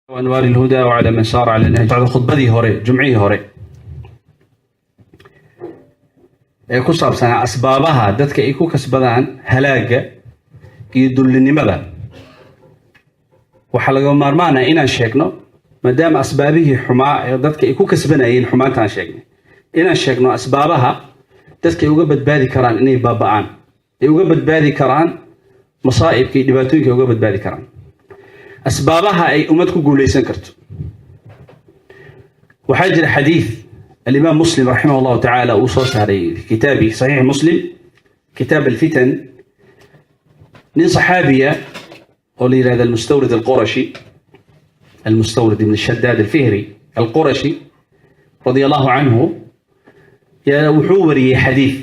وأنوار الهدى وعلى من سار على النهج. بعد خطبتي هوري جمعي هوري ee ku saabsan asbaabaha dadka ay ku kasbadaan halaaga iyo dullinimada waxa laga maarmaanaa inaan sheegno maadaama asbaabihii xumaa ee dadka ay ku kasbanayeen xumaantaan sheegnay inaan sheegno asbaabaha dadka ay uga badbaadi karaan inay baaba'aan ay uga badbaadi karaan masaa'ibka iyo dhibaatooyinka uga badbaadi karaan asbaabaha ay ummad ku guuleysan karto waxaa jira xadiis الإمام مسلم رحمه الله تعالى وصوصها في كتابه صحيح مسلم كتاب الفتن من صحابية قولي هذا المستورد القرشي المستورد من الشداد الفهري القرشي رضي الله عنه يا وحوري حديث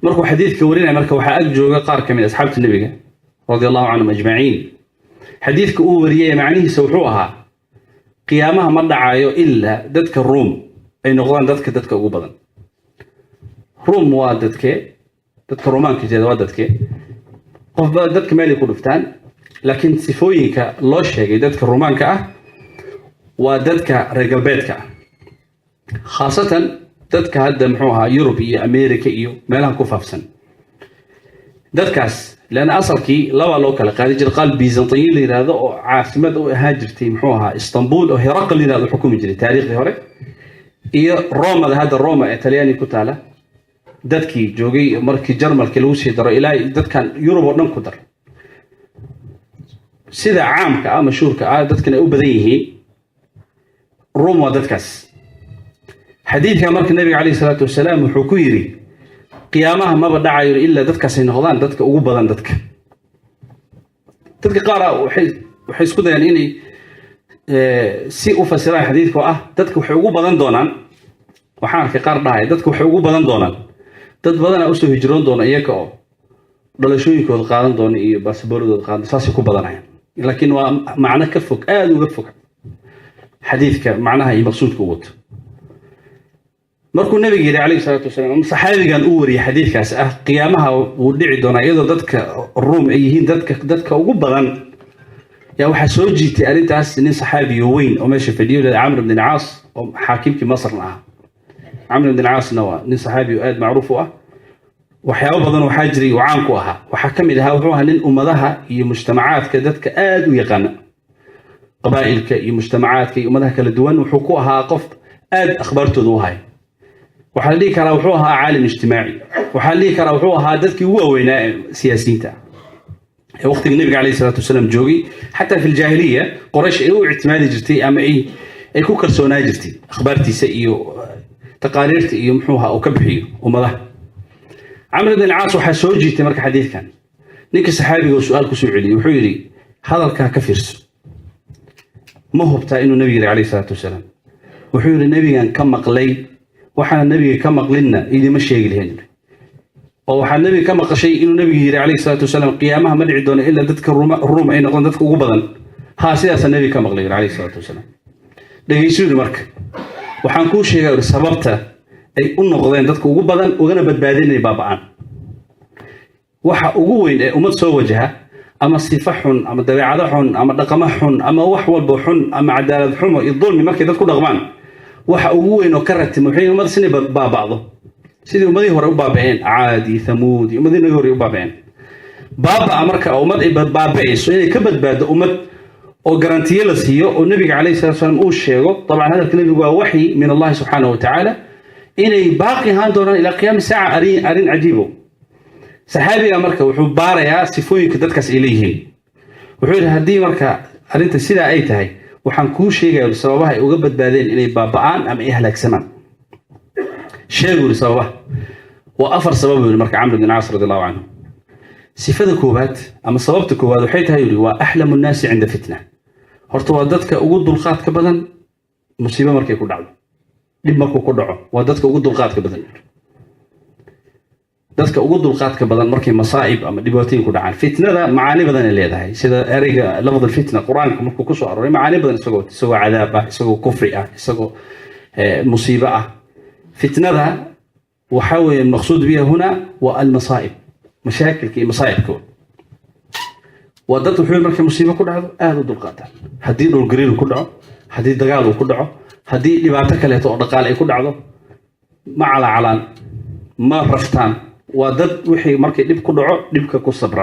مركو حديث كورينا مركو حأجو قارك من أصحاب النبي رضي الله عنهم أجمعين حديث كوري معنيه سوحوها قيامها ما دعايو إلا ددك الروم أي نقطان ددك ugu badan روم waa dadka Roomaanka jeeda waa qof baa dadka meel ku dhuftaan laakiin sifooyinka loo sheegay dadka Roomaanka ah waa dadka reer galbeedka khaasatan dadka hadda muxuu ahaa Yurub iyo Ameerika iyo meelaha ku faafsan dadkaas لأن asalkii laba loo kala qaadi jiray qalb Byzantine la yiraahdo oo caasimad u ahaa jirtay muxuu ahaa Istanbul oo Herakl la yiraahdo xukumi jiray taariikhdii hore iyo Roma hada Roma ee Talyaani ku taala dadkii joogay markii Jarmalka lagu sii daro ilaa dadkan Yurub oo dhan ku dar sida caamka ama mashhuurka dadkan ay u badan yihiin Roma waa dadkaas xadiidka markii Nabiga Kaleey salaatu wasalaam wuxuu ku yiri qiyaamaha ma badhacayo illa dadkaas ay noqdaan dadka ugu badan dadka qaar waxay isku dayaan inay si u fasiraan xadiidku dadka waxay ugu badan doonaan waxaan arkay qaar dhahay dadka waxay ugu badan doonaan dad badan oo soo hijroon doona iyaga oo dhalashooyinkooda qaadan doona iyo baasaboorkooda qaadan saasi ku badanayaan laakiin waa macna ka fog aad uga fog xadiidka macnaha iyo maqsuudka wato markuu nabiga yiri kaleey salaatu wasalaam saxaabigan uu wariyay xadiidkaas qiyaamaha uu dhici doona iyadoo dadka Room ay yihiin dadka ugu badan yaa waxa soo jiitay arintaas nin saxaabi weyn oo meesha fadhiyo Amr ibn al-Aas oo xaakimkii Masr ah Amr ibn al-Aas waa nin saxaabi aad macruuf ah waxyaabo badan oo xajri oo caan ku aha waxa kamid ah wuxuu ahaa nin ummadaha iyo mujtamacaadka dadka aad u yaqaan qabaa'ilka iyo mujtamacaadka iyo ummadaha kala duwan wuxuu ku ahaa qof aad akhbaartooda u hay waxa la dhigi karaa wuxuu ahaa caalim ijtimaaci waxa la dhigi karaa wuxuu ahaa dadkii ugu waaweynaa siyaasiyiinta وقت النبي عليه الصلاة والسلام جوجي حتى في الجاهلية قريش أو اعتماد جرتي أما أي كوكر سونا جرتي أخبارتي سئيو تقاريرتي يمحوها أو كبحي ومضى عمرو بن العاص وحسوجي تمرك حديث كان نيك الصحابي وسؤال كسوعلي وحيري هذا كفرس ما هو بتاع إنه النبي عليه الصلاة والسلام وحيري النبي كان مقلي وحنا النبي كان مقلنا إذا مش يجي الهند وحنا النبي كما قشي إنه النبي عليه الصلاة والسلام قيامها ما دعي دون إلا ذاتك الروم أين قلنا ذاتك وقبضا ها سياسة النبي كما قليل عليه الصلاة والسلام ده يسود مرك وحنكون شيء سببته أي أنه قضين ذاتك وقبضا وغنى بدبادين بابعان وحا أقوين أمد سوى وجهها أما صفحن أما دبيعضحن أما دقمحن أما وحول بوحن أما عدالة حمى الظلم مركي ذاتك رغمان وحا أقوين وكرت محين ومد سنة بابعضه sidii umadii hore u baabeen caadi thamuud umadii hore u baabeen baaba marka umad ay baabeyso inay ka badbaado umad oo garantiye la siiyo oo nabiga kaleey sallallahu alayhi wasallam uu sheego طبعا هذا الكلام هو وحي من الله سبحانه وتعالى inay baaqi haan doonaan ila qiyaam saaca arin ajiibo saxaabiga marka wuxuu baarayaa sifooyinka dadkaas ay leeyihiin wuxuu hadii marka arinta sida ay tahay waxaan ku sheegayaa sababaha ay uga badbaadeen inay baaba'aan ama ay halaagsamaan شيء سببه وأفر سببه لمرك عمرو بن العاص رضي الله عنه صفة كوبات أما صببت كوبات وحيتها يقولي وأحلم الناس عند فتنة هرتوا ودتك أقود الخات كبدن مصيبة مرك يكون دعوة لما كون دعوة ودتك أقود الخات كبدن دتك أقود الخات كبدن مرك مصائب أما دبوتين كون دعوة فتنة ذا معاني بدن اللي هذا سيدا أرجع لفظ الفتنة قرآن مرك كسر معاني بدن سوى عذابه سوى كفرئه سوى مصيبة فتنة وحاول المقصود بها هنا والمصائب مشاكل كي مصائب كون ودت وحول مركي مصيبة كل هذا أهل الدلقات هدي الجرير كل عو هدي دجال كل عو هدي لبعتك اللي تقدقال أي كل عو ما على علان ما رفتان ودت وحي مركي لب كل عو لبك كصبر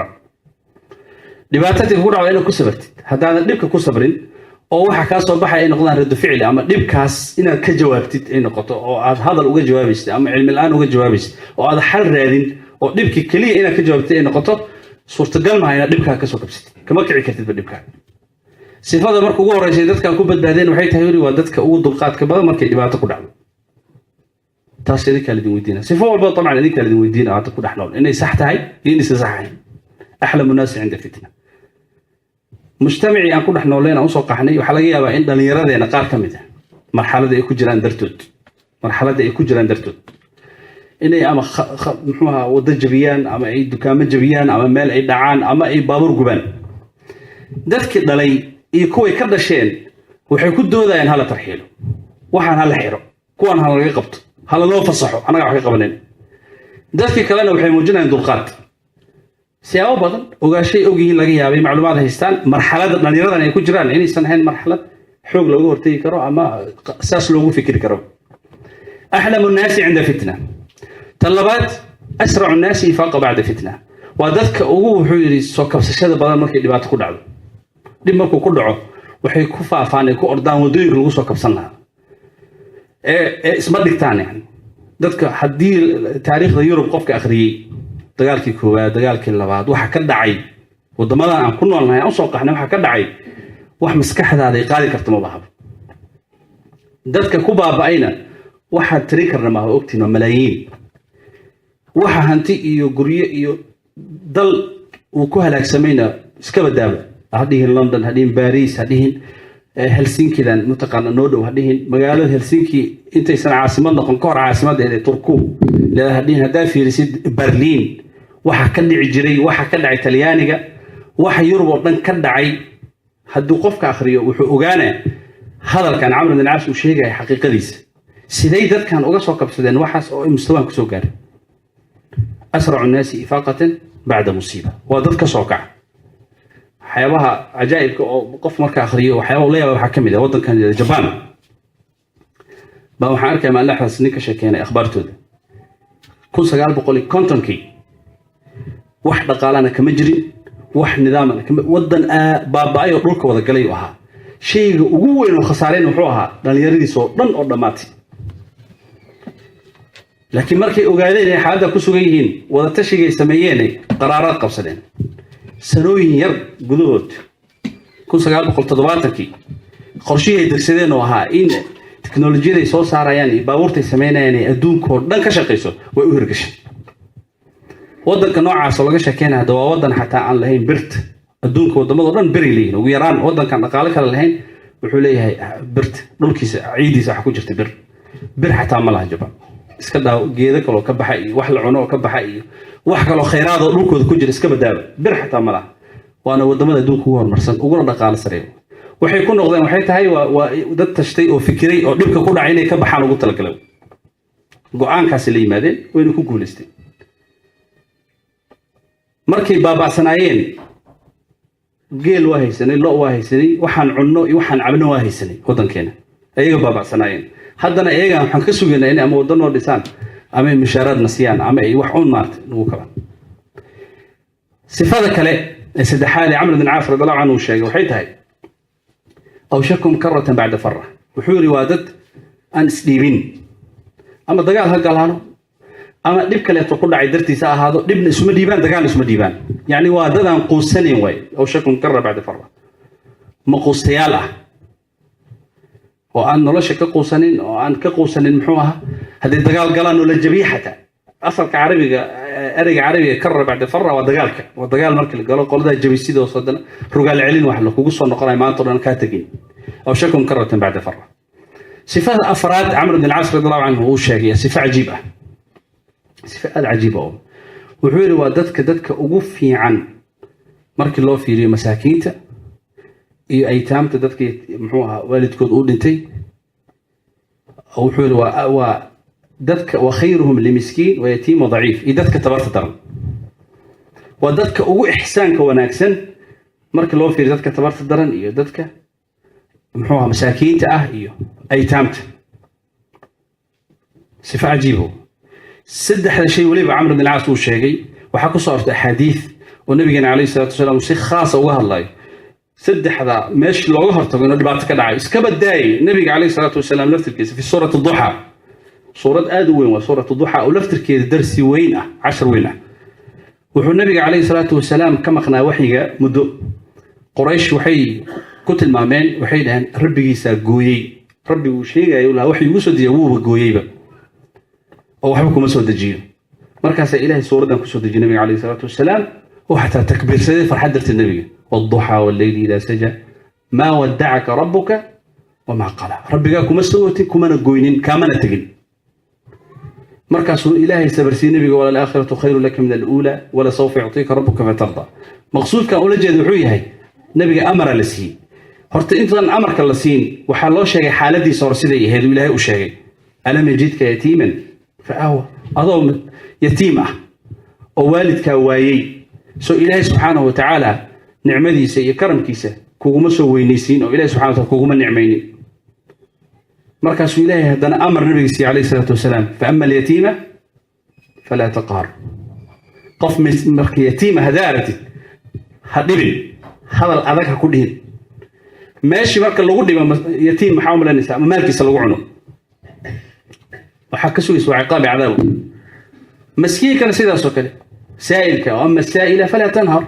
لبعتك كل عو إنه كصبرت هذا لبك كصبرين أو waxa ka soo baxay in noqdaan rad ficil ama dhibkaas inaad ka jawaabtid in noqoto oo aad hadal uga jawaabisid ama cilmi la'aan uga jawaabisid oo aad xal raadin oo dhibki kaliya inaad ka jawaabtid in noqoto suurtagal ma inaad dhibka ka soo kabsatid kama kici kartid dhibka sifada marka ugu horeysay dadka ku badbaadeen waxay tahay waa dadka ugu dulqaadka badan markay dhibaato ku dhacdo taas idinka la weydiina sifo walba طبعا idinka la weydiina aad ku dhaxloon inay sax tahay inay sax tahay أحلم الناس عند فتنة مجتمعي أن كل إحنا ولينا أوصل قحني وحلاقيها بقى إن دليرة نقار كمدة مرحلة ده يكون جران درتود مرحلة ده يكون جران درتود إني أما محوها وضد جبيان أما أي دكان جبيان أما مال أي دعان أما أي بابور جبان ذاتك دلي يكوي كذا شيء وحيكون دودا إن هلا ترحيله وحن هلا حيره كون هلا رقبت هلا لو فصحوا أنا قاعد قبلين ذاتك كلامنا وحي موجودين عند القات سياو بدل وقاشي أوجي لقي يابي معلومات هيستان مرحلة دليرة أن يكون جران يعني سنهين مرحلة حوق لو ورتي كرو أما أساس لو فكر كرو أحلم الناس عند فتنة طلبات أسرع الناس إفاقة بعد فتنة وذلك أوجو حيري سوكب سشاد بدل مركي اللي باتكون عدو لما كل عو وحي كفا فاني كو أردان ودويق لو سوكب سنها اسم الدكتان يعني ذلك حدي تاريخ يوروب قفك أخري dagaalkii koowaad dagaalkii labaad waxa ka dhacay wadamada aan ku noolnahay aan soo qaxnay waxa ka dhacay wax maskaxdaada ay qaadi karto ma bahab dadka ku baaba'ayna waxa tiri karna ma ogtiina malaayiin waxa hanti iyo guryo iyo dal uu ku halaagsamayna iska badaaba hadhiin London hadhiin Paris hadhiin Helsinki dan mutaqana noo dhow hadhiin magaalada Helsinki intaysan caasimad noqon ka hor caasimadeeda Turku la hadhiin hadaa fiirisid Berlin waxa ka dhici jiray waxa ka dhacay Talyaaniga waxa Yurub oo dhan ka dhacay hadduu qofka akhriyo wuxuu ogaanaa hadalkan Amr ibn al-As uu sheegay xaqiiqadiisa siday dadkan uga soo kabsadeen waxaas oo mustawaan ku soo gaaray asra'u an-nas ifaqatan ba'da musiba waa dadka soo kaca waxyaabaha ajaa'ibka oo qof marka akhriyo waxyaabo leeyahay waxa kamid ah wadankan Japan baa waxa arkay ma laxas ninka sheekeynay akhbaartooda 1950kii wax dhaqaalana kama jirin wax nidaamana kama wadan baaba'ay oo dhulka wada galay waxa shayga ugu weyn oo khasaareen wuxuu ahaa dhalinyaradiisa oo dhan oo dhamaatay laakiin markay ogaadeen in xaaladda ku sugan yihiin wada tashigay sameeyeen qaraarad qabsadeen sanooyin yar gudahood 1970kii qorshihii degsadeen oo ahaa in teknolojiyada ay soo saarayaan iyo baabuurta ay sameynayaan adduunka oo dhan ka shaqeyso way u hirgashay wadanka noocaas oo laga sheekeynaa waa wadan xataa aan lahayn birt adduunka wadamada dhan bari leeyihiin ugu yaraan wadankan dhaqaale kale lahayn wuxuu leeyahay birt dhulkiisa ciidiisa waxa ku jirta bir xataa ma laha Japan iska daaw geedo kale oo ka baxay wax la cuno oo ka baxay iyo wax kale oo kheyraad oo dhulkooda ku jira iska badaaba bir xataa ma laha waana wadamada adduunka ugu horumarsan ugu dhaqaale sare waxay ku noqdeen waxay tahay waa dad tashtay oo fikiray oo dhibka ku dhacay inay ka baxaan ugu talagalay go'aankaas la yimaadeen wayna ku guuleysteen markay baaba'sanaayeen geel waa haysanay lo waa haysanay waxaan cunno iyo waxaan cabno waa haysanay wadankeena ayaga baaba'sanaayeen haddana ayaga waxaan ka sugaynaa in ama wadan oo dhisaan ama mishaarad nasiyaan ama ay wax un maartay ugu kala sifada kale saddexaad Amr ibn al-As radiyallahu anhu sheegay waxay tahay أوشكم كرة بعد فرة وحوري وادد أن سليبين أما دجال هالقالانو أما دبك اللي تقول عيدرتي ساعة هذا دبن اسمه ديبان دجال اسمه ديبان يعني وادد أن قوسنين وين أوشكم كرة بعد فرة مقوسيالة وأن لا شك قوسنين وأن كقوسنين محوها هذه الدجال قالانو للجبيحة أصل كعربي أرجع عربي كرة بعد فرة ودجال مركل قالوا قول ده جبيسيد وصدنا رجال علين واحد لك وقصوا النقرة ما طرنا كاتجين أو شكم كرة بعد فرة صفات أفراد عمرو بن العاص رضي الله عنه هو شاقية صفة عجيبة صفات عجيبة وحوري ودتك أوقفي عن مركل الله في مساكينته أيتام تدتك محوها والدك تقول أنتي أو حوري دتك وخيرهم لمسكين ويتيم وضعيف إذا دتك تبرت درن ودتك أو إحسانك وناكسن marka loo fiiriyo dadka tabarta daran iyo dadka muxuu ahaa masaakiinta ah iyo aytaamta sifa cajiibo saddexda shay waliba Amr ibn al-As uu sheegay waxa ku soo artay xadiis oo nabigeena kaleey salaatu wasalaam si khaas ah uga hadlayo saddexda meesh looga hortago in dhibaato ka dhacay iska baday nabiga kaleey salaatu wasalaam laftirkiisa fi suurat ad-duha suurad aad u weyn waa suurat ad-duha oo laftirkeeda darsi weyn ah 10 weyn ah wuxuu nabiga kaleey salaatu wasalaam ka maqnaa waxiga muddo quraysh waxay ku tilmaameen waxay dhahan rabbigiisa gooyay rabbigu sheegayo la wax igu soo diyaay wuu gooyayba oo waxba kuma soo dajiyo markaas ilaahay suuradan ku soo dajiyay nabiga kaleey salaatu wasalaam oo hatta takbiirsaday farxad darti nabiga والضحى والليل إذا سجى ما ودعك ربك وما قلى ربك كما سوتي كما نقوينين كما نتقن مركز إلهي سبرسي نبي ولا الآخرة خير لك من الأولى ولا سوف يعطيك ربك فترضى مقصود كان أولا جاد وحوية نبي أمر لسي هرت أنت أمرك لسين وحال الله شيء حالتي صار سيدي هذا إلهي وشيء ألم يجدك يتيما فأهو أظن يتيمة أو والدك وايي سو إلهي سبحانه وتعالى نعمديسا iyo karamkiisa kuguma soo weynaysiin oo Ilaahay subhanahu wa ta'ala kuguma nicmaynin markaas Ilaahay hadana amar nabigiisa kaleey salaatu wasalaam fa amma al-yatima fala taqhar qof markii yatiima hadaarati hadibin hadal adag ku dhihin meeshii marka lagu dhibo yatiim maxaa u malanaysa ama maalkiisa lagu cuno waxa ka soo isoo ciqaabi cadaab maskiinkan sidaas oo kale saa'ilka amma saa'ila fala tanhar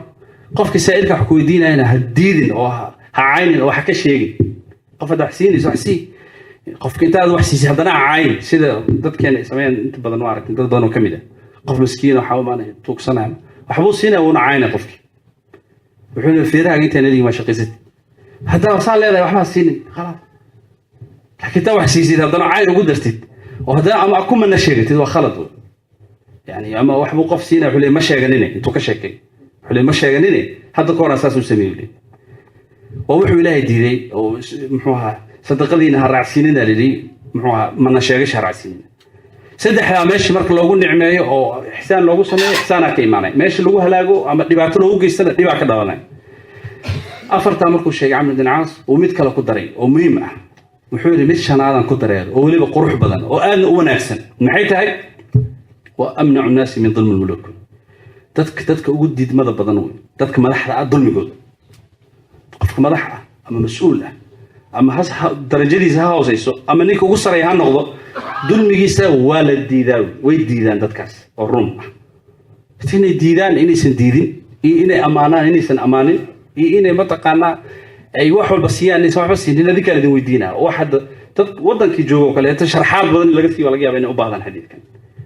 qofka saa'ilka wax ku weydiinayna hadiidin oo ha caynin oo wax ka sheegin qof hada xisiinayso xisi qofka intaad wax siisay hadana cayn sida dadkeena sameeyaan inta badan waa aragtay dad badan oo kamid ah qof miskiin waxa uu maanay tuugsanaa waxbuu siinaa uu cayna qofki wuxuu fiiraha inta nadi ma shaqeysay hada waxa leedahay waxba siinin khalaas laakiin taa wax siisay hadana cayn ugu dartid oo hadana ama kuma na sheegatid waa khalad yani ama waxbuu qof siinaa wuxuu ma sheeganin intuu ka sheekay xulay ma sheeganine hadda koor asaas uu sameeyay oo wuxuu Ilaahay diiday oo muxuu ahaa sadaqadiina ha raacsiinina lili muxuu ahaa mana sheegay sharciisiina saddexda meeshii marka loogu nicmeeyo oo ihsaan loogu sameeyo ihsaana ka iimaanay meeshii lagu halaago ama dhibaato loogu geystana dhibaato ka dhalanay afarta markuu sheegay Amr ibn al-As oo mid kale ku daray oo muhiim ah wuxuu yiri mid shanaadan ku daray oo waliba qurux badan oo aad u wanaagsan maxay tahay wa amna'u an-nas min dhulm al-muluk dadka ugu diidmada badan way dadka madaxda ah dulmigood qofka madaxa ama mas'uul ah ama darajadiisa ha hooseyso ama ninka ugu sareeya ha noqdo dulmigiisa waa la diidaa way diidaan dadkaas oo rum ah inay diidaan inaysan diidin iyo inay amaanaan inaysan amaanin iyo inay mataqaana ay wax walba siiyaan inaysan waxba siinin adinka idin weydiinaa waxa dad wadankii joogo kale inta sharxaad badan laga sii laga yaabaa inay u baahdaan xadiidkan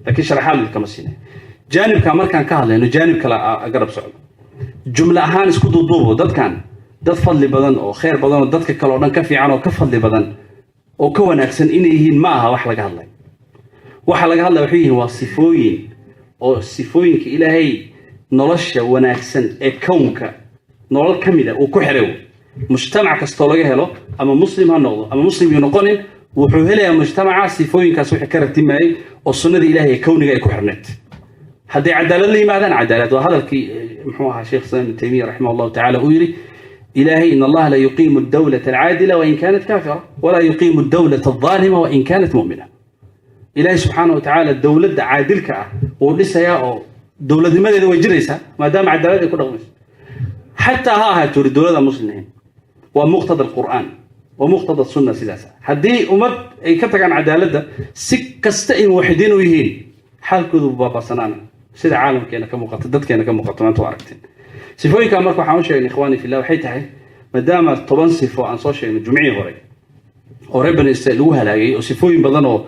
laakiin sharxaad kama siinay جانب كان مركان كهله جانب كلا أقرب سعود جملة أهان اسكو دوبو دد كان دد فضل بدن أو خير بدن دد كلا كفي عنه كفضل بدن أو كون أحسن إنه معها وحلقة الله وحلقة الله وحيه وصفوين أو صفوين كإلهي نرش ونأحسن كونك نرال كمدة وكحرو مجتمع كاستولجه له أما مسلم هالنقطة أما مسلم ينقلن وحوله مجتمع صفوين كسوح كرتين معي والسنة إلهي كونك كحرنت هذه عدالة لي ماذا عدالة وهذا الكي محوها شيخ سلام ابن تيمية رحمه الله تعالى ويري إلهي إن الله لا يقيم الدولة العادلة وإن كانت كافرة ولا يقيم الدولة الظالمة وإن كانت مؤمنة إلهي سبحانه وتعالى الدولة عادل كأ ولسه يا دولة ماذا ذو يجريسها ما دام عدالة يكون رغمس حتى ها تريد الدولة المسلمين ومقتضى القرآن ومقتضى السنة سلاسة هذه أمد أي كتك عن عدالة سكستئن وحدين ويهين حال كذب بابا سنانا سيد عالم كأنه كمقطع ضد كأنه كمقطع ما تواركتين سيفوين كأمرك وحامشة إن إخواني في الله وحيتها ما دام طبعا سيفو عن صوشة من الجمعية هوري وربنا يستألوها لاقي وسيفوين بدنوا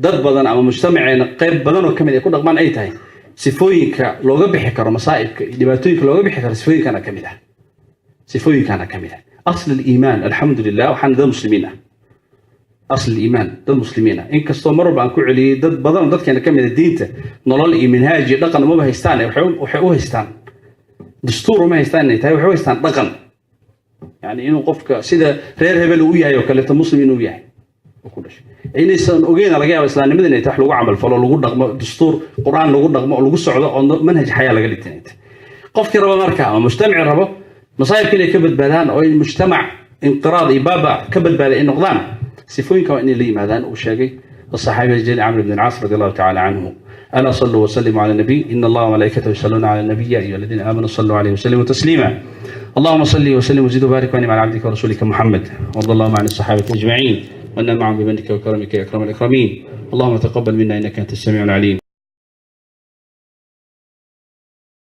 ضد بدن أما مجتمعين قيب بدنوا كمان يكون رغمان أي تاي سيفوين لو بحكي كر مصائب دباتوين لو بحكي سيفوين كان كاملة سيفوين كان كاملة أصل الإيمان الحمد لله وحنا ذا مسلمين أصل الإيمان ضد المسلمين إن كاستمروا بأن كعلي ضد بدن ضد كان كمل الدينته نضل منهاج دقن ما بهستان وحقوه هستان دستور ما هستان يتهاي وحقوه هستان دقن يعني إنه قفك سيدا غير هبل وياه وكالة المسلمين وياه وكل شيء إن إنسان أجينا رجع إسلام مدن يتح لو عمل فلو لو دقم دستور قرآن لو دقم لو الصعود منهج حياة لقلت تنيت قفك ربا مركع ومجتمع ربا مصايب كنا كبد بدان أو المجتمع انقراضي بابا كبد بدان النقدان سيفوين كواني لي ماذان وشاقي الصحابي الجليل عمرو بن العاص رضي الله تعالى عنه ألا صلوا وسلموا على النبي إن الله وملائكته يصلون على النبي يا أيها الذين آمنوا صلوا عليه وسلموا تسليما اللهم صل وسلم وزد وبارك وانعم على عبدك ورسولك محمد وارض اللهم عن الصحابة أجمعين وأنا معهم بمنك وكرمك يا أكرم الأكرمين اللهم تقبل منا إنك أنت السميع العليم